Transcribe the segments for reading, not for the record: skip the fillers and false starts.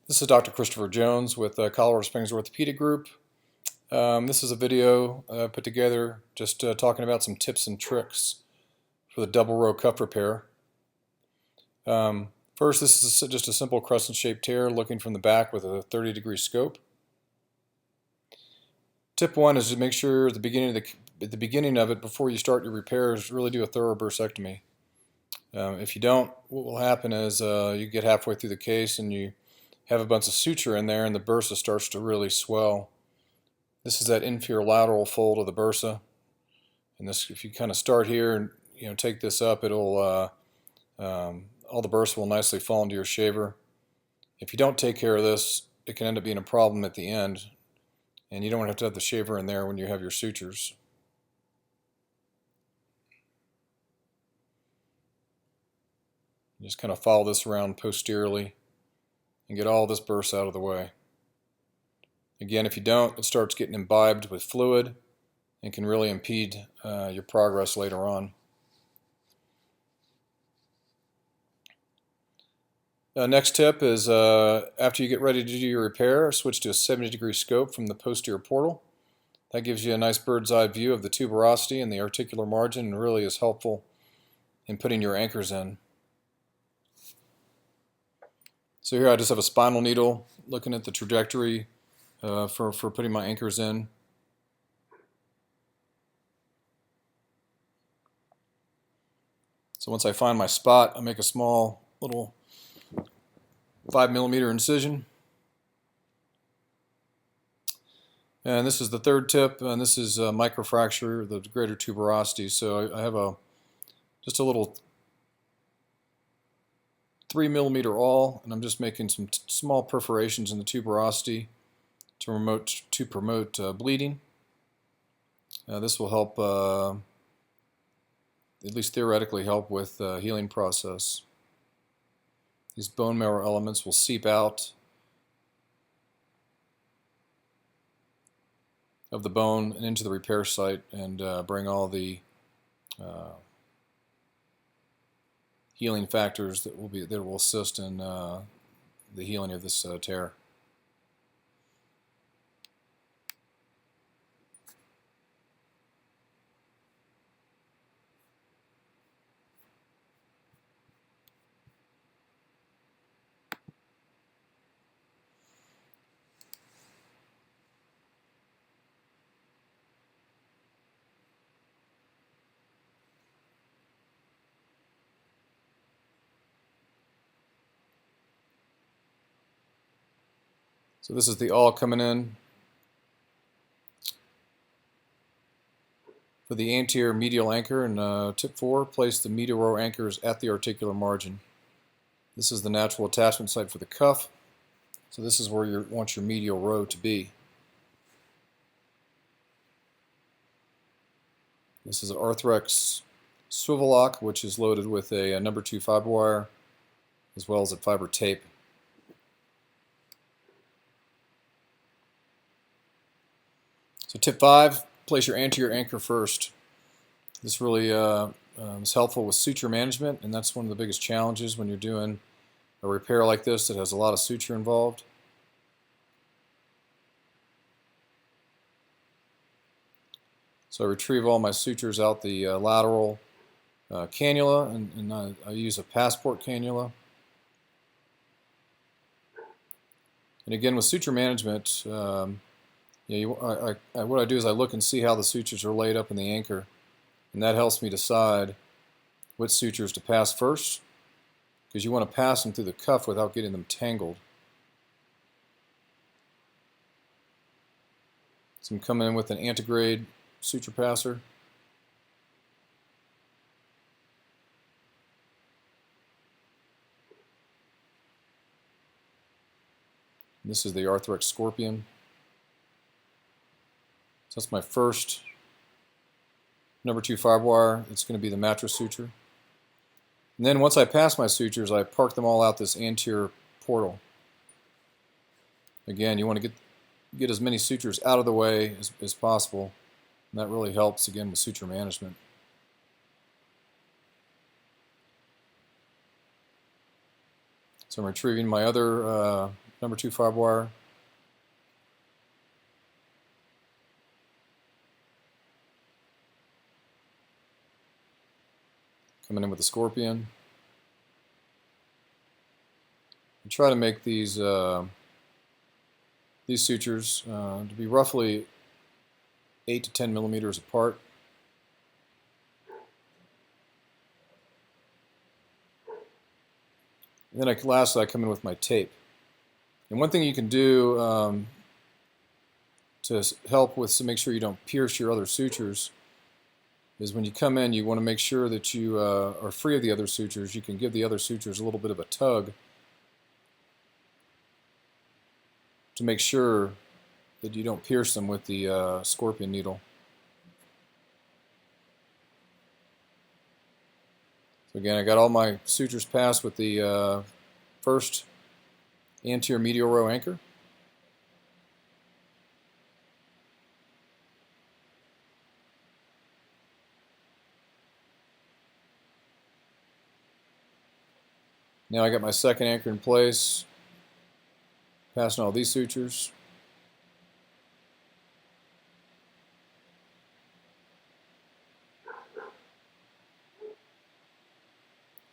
This is Dr. Christopher Jones with Colorado Springs Orthopedic Group. This is a video put together just talking about some tips and tricks for the double row cuff repair. First, this is just a simple crescent-shaped tear looking from the back with a 30-degree scope. Tip 1 is to make sure at the beginning of it, before you start your repairs, really do a thorough bursectomy. If you don't, what will happen is you get halfway through the case and you have a bunch of suture in there and the bursa starts to really swell. This is that inferior lateral fold of the bursa, and this, if you kind of start here and take this up, it'll all the bursa will nicely fall into your shaver. If you don't take care of this, it can end up being a problem at the end, and you don't have to have the shaver in there when you have your sutures. Just kind of follow this around posteriorly and get all this bursa out of the way. Again, if you don't, it starts getting imbibed with fluid and can really impede your progress later on. Next tip is after you get ready to do your repair, switch to a 70-degree scope from the posterior portal. That gives you a nice bird's eye view of the tuberosity and the articular margin and really is helpful in putting your anchors in. So here I just have a spinal needle looking at the trajectory for putting my anchors in. So once I find my spot, I make a small little 5mm incision. And this is the third tip, and this is microfracture, the greater tuberosity. So I have just a little 3mm awl, and I'm just making some small perforations in the tuberosity to promote bleeding. This will help, at least theoretically, help with the healing process. These bone marrow elements will seep out of the bone and into the repair site and bring all the healing factors that will assist in the healing of this tear. So this is the awl coming in. For the anterior medial anchor, and tip 4, place the medial row anchors at the articular margin. This is the natural attachment site for the cuff. So this is where you want your medial row to be. This is an Arthrex swivel lock, which is loaded with a number 2 fiber wire as well as a fiber tape. So tip 5, place your anterior anchor first. This really is helpful with suture management, and that's one of the biggest challenges when you're doing a repair like this that has a lot of suture involved. So I retrieve all my sutures out the lateral cannula, and I use a Passpor cannula. And again, with suture management, what I do is I look and see how the sutures are laid up in the anchor, and that helps me decide which sutures to pass first, because you want to pass them through the cuff without getting them tangled. So I'm coming in with an antegrade suture passer. This is the Arthrex Scorpion. So that's my first number 2 fiber wire. It's going to be the mattress suture. And then once I pass my sutures, I park them all out this anterior portal. Again, you want to get as many sutures out of the way as possible, and that really helps again with suture management. So I'm retrieving my other number 2 5 wire. Coming in with the scorpion. And try to make these sutures to be roughly 8 to 10 millimeters apart. And then lastly I come in with my tape. And one thing you can do to help with make sure you don't pierce your other sutures is when you come in, you want to make sure that you are free of the other sutures. You can give the other sutures a little bit of a tug to make sure that you don't pierce them with the scorpion needle. So again, I got all my sutures passed with the first anterior medial row anchor. Now I got my second anchor in place, passing all these sutures.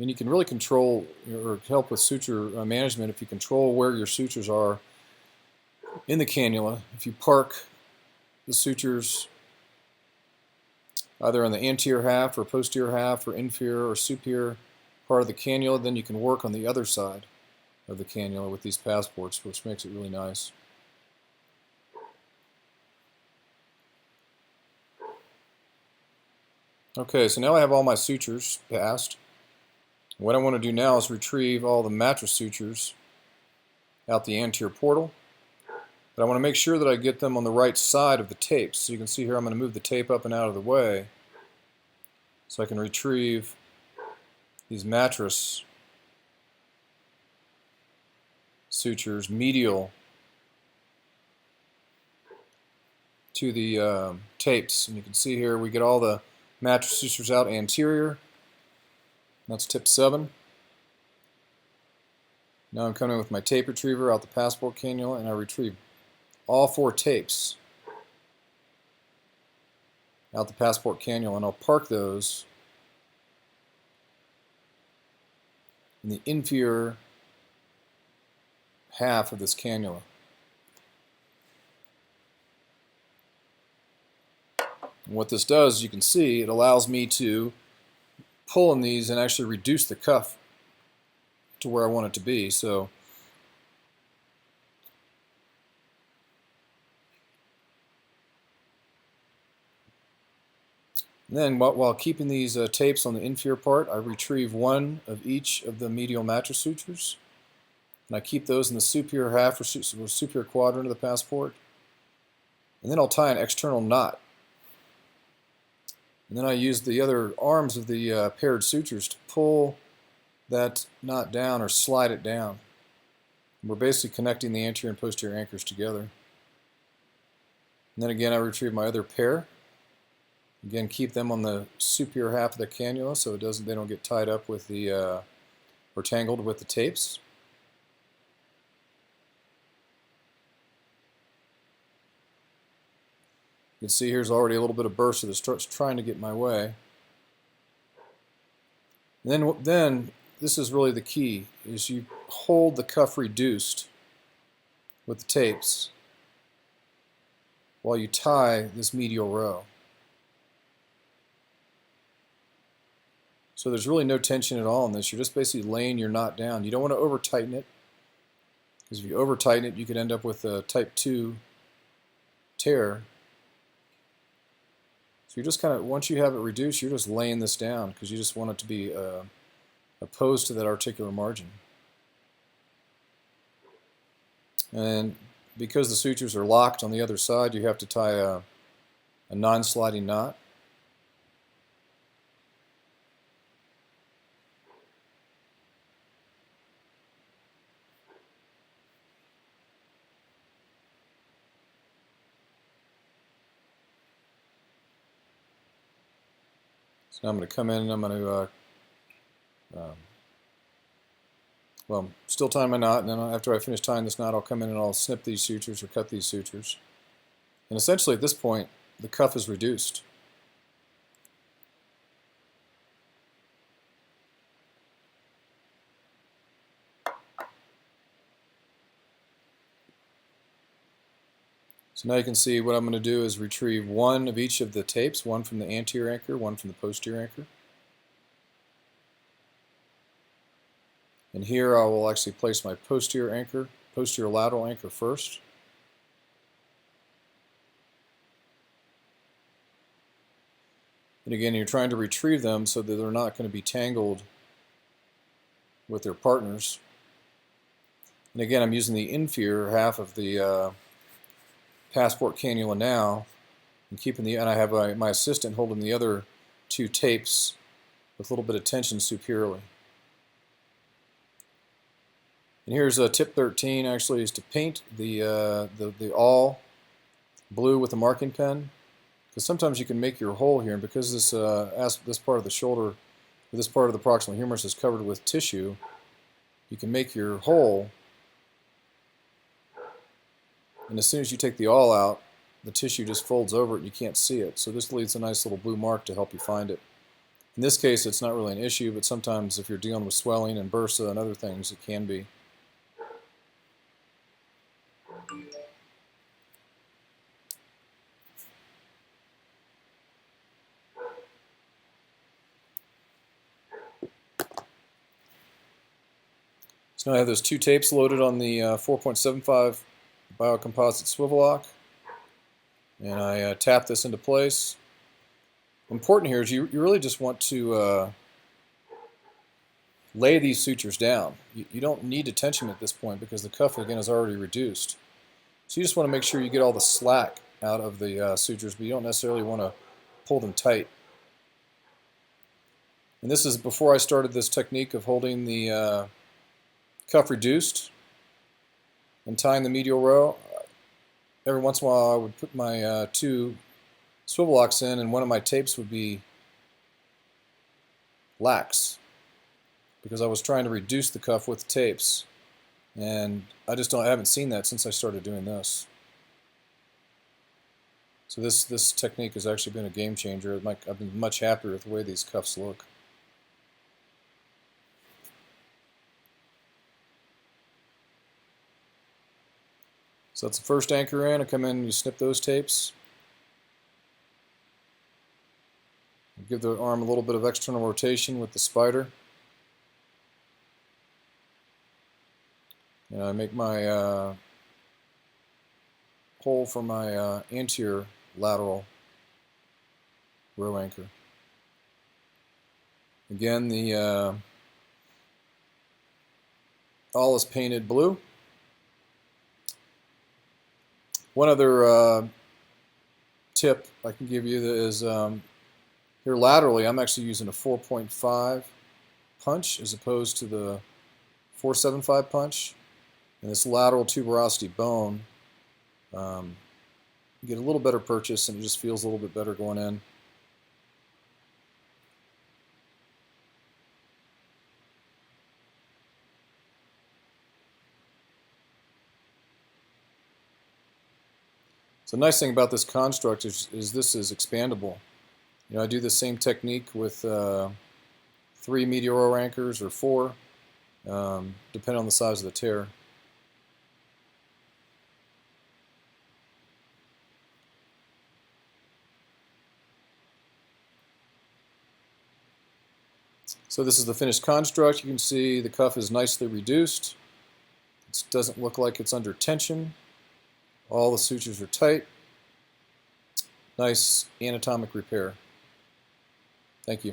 And you can really control or help with suture management if you control where your sutures are in the cannula. If you park the sutures either on the anterior half or posterior half or inferior or superior part of the cannula, then you can work on the other side of the cannula with these passports, which makes it really nice. Okay, so now I have all my sutures passed. What I want to do now is retrieve all the mattress sutures out the anterior portal. But I want to make sure that I get them on the right side of the tapes. So you can see here I'm going to move the tape up and out of the way so I can retrieve these mattress sutures medial to the tapes. And you can see here we get all the mattress sutures out anterior. That's tip 7. Now I'm coming with my tape retriever out the Passpor cannula, and I retrieve all 4 tapes out the Passpor cannula, and I'll park those in the inferior half of this cannula. And what this does, you can see, it allows me to pull in these and actually reduce the cuff to where I want it to be. So then while keeping these tapes on the inferior part, I retrieve one of each of the medial mattress sutures, and I keep those in the superior half or superior quadrant of the passport, and then I'll tie an external knot. And then I use the other arms of the paired sutures to pull that knot down or slide it down. And we're basically connecting the anterior and posterior anchors together. And then again I retrieve my other pair. Again, keep them on the superior half of the cannula so they don't get tied up with the or tangled with the tapes. You can see here's already a little bit of burst that starts trying to get in my way. And then this is really the key, is you hold the cuff reduced with the tapes while you tie this medial row. So there's really no tension at all in this. You're just basically laying your knot down. You don't want to over tighten it, because if you over tighten it you could end up with a type 2 tear. So you're just kind of, once you have it reduced, you're just laying this down because you just want it to be opposed to that articular margin. And because the sutures are locked on the other side, you have to tie a non-sliding knot. So now I'm going to come in and I'm going to Well, still tying my knot, and then after I finish tying this knot, I'll come in and I'll snip these sutures or cut these sutures. And essentially at this point, the cuff is reduced. So now you can see what I'm going to do is retrieve one of each of the tapes, one from the anterior anchor, one from the posterior anchor. And here I will actually place my posterior anchor, posterior lateral anchor first. And again, you're trying to retrieve them so that they're not going to be tangled with their partners. And again, I'm using the inferior half of the Passpor cannula now, and I have my assistant holding the other two tapes with a little bit of tension superiorly. And here's tip 13, actually, is to paint the awl blue with a marking pen, because sometimes you can make your hole here, and because this part of the shoulder, this part of the proximal humerus is covered with tissue, you can make your hole, and as soon as you take the awl out, the tissue just folds over it and you can't see it. So this leaves a nice little blue mark to help you find it. In this case, it's not really an issue, but sometimes if you're dealing with swelling and bursa and other things, it can be. So now I have those two tapes loaded on the 4.75 biocomposite swivel lock, and I tap this into place. Important here is you really just want to lay these sutures down. You don't need to tension them at this point because the cuff again is already reduced. So you just want to make sure you get all the slack out of the sutures, but you don't necessarily want to pull them tight. And this is before I started this technique of holding the cuff reduced and tying the medial row. Every once in a while I would put my two swivel locks in and one of my tapes would be lax because I was trying to reduce the cuff with the tapes, and I haven't seen that since I started doing this. So this technique has actually been a game changer. I've been much happier with the way these cuffs look. So that's the first anchor in. I come in and you snip those tapes. Give the arm a little bit of external rotation with the spider. And I make my hole for my anterior lateral row anchor. Again, the awl is painted blue. One other tip I can give you is here laterally I'm actually using a 4.5 punch as opposed to the 4.75 punch. And this lateral tuberosity bone, you get a little better purchase and it just feels a little bit better going in. So the nice thing about this construct is this is expandable. You know, I do the same technique with 3 medial row anchors or 4, depending on the size of the tear. So this is the finished construct. You can see the cuff is nicely reduced. It doesn't look like it's under tension. All the sutures are tight. Nice anatomic repair. Thank you.